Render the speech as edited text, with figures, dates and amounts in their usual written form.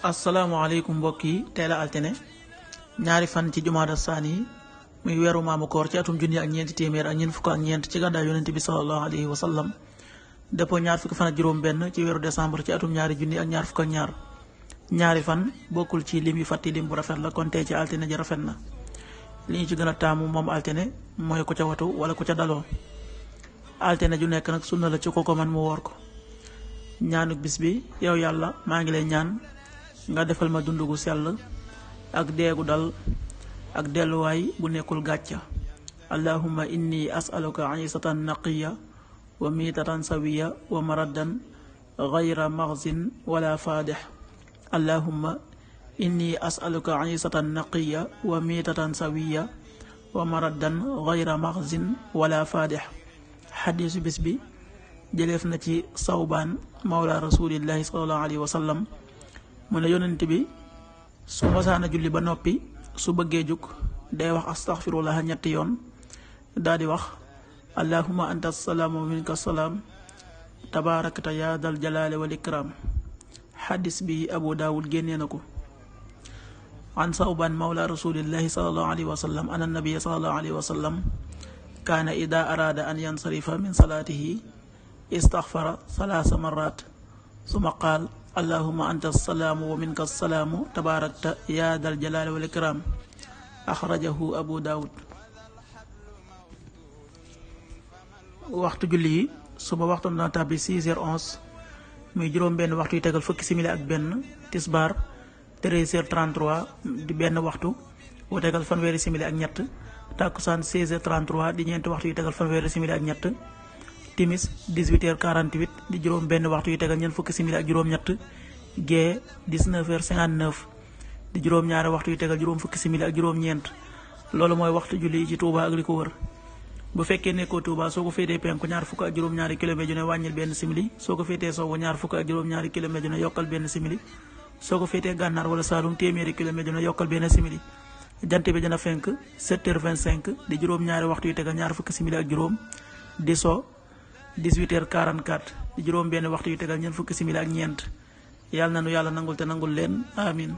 asalaamaaleykum mbokk yi tey la altine ñaari fan ci jumaada saani yi muy weeru maamu koor ci atum junni ak ñeenti téeméer ak ñeent fukk ak ñeent ci gàddaay yonent bi sallallahu alayhi wa sallam dëppoo ñaar fukki fan ak juróom benn ci weeru décembre ci atum ñaari junni ak ñaar fukk ak ñaar ñaari fan bokkul ci lim yu fàtti lim bu rafet la kon tey ci altine ji rafet na li ñu ci gën a taamu moom altine mooy ku ca watu wala ku ca daloo altine ju nekk nag sunna la ci ko man mu woor ko ñaanuk bis bi yow yàlla maa ngi lay ñaan nga defal ma dund gu sell ak deegu dal ak delluwaay bu nekkul gàcca allahumma inni as'aluka aysatan naqiya wa miitatan sawiya wa maraddan gayra maxzin wala faadix allahumma inni as'aluka aysatan naqiya wa miitatan sawiya wa maraddan gayra maxzin wala faadix xadiisu bis bi jëleef na ci sawbaan mawla rasulillahi sallallahu alayhi wa sallam mu ne yonent bi su masaana julli ba noppi su bëggee jug day wax astaxfirullah ñetti yoon daal di wax allahumma anta salaamu wa minka salaam tabaarakta yaa dal jalaale wal ikraam xadis bi abu daawud génnee na ko an sawbaan mawla rasulillahi sallallahu alayhi wa sallam an annabiya sallallahu alayhi wa sallam kaana ida araada an yansarifa min salaatihi istaxfara salaasa marat suma qaal allahuma anta salaamu wa minka salaamu tabaarakta yaa dal jalaali wal ikraam axrajahu abu daawud waxtu julli yi suba waxtu na tàbbi 6h11 muy juróom benn waxtu yu tegal fukki simili ak benn tisbaar 13h33 di benn waxtu wu tegal fanweeri simili ak ñett takkusaan 16h33 di ñeenti waxtu yu tegal fanweeri simili ak ñett timis 18h48 di juróom benn waxtu yu tegal ñeent fukki simili ak juróom ñett gee 19h59 di juróom ñaari waxtu yu tegal juróom fukki simili ak juróom ñeent loolu mooy waxtu julli ci Touba ak li ko wër bu fekkee nekkoo Touba soo ko féetee penku ñaar fukk ak juróom ñaari kilomètre ju ne wàññil benn simili soo ko féetee sowwu ñaar fukk ak juróom ñaari kilomètre ju ne yokkal benn simili soo ko féetee gànnaar wala Saalum téeméeri kilomètre ju ne yokkal benn simili jant bi dina fenk 7h25 di juróom ñaari waxtu yu tegal ñaar fukki simili ak juróom di so 18h44 di juróom benn waxtu yu tegal ñeent fukki simili ak ñeent yàlla na nu yàlla nangul te nangul leen amin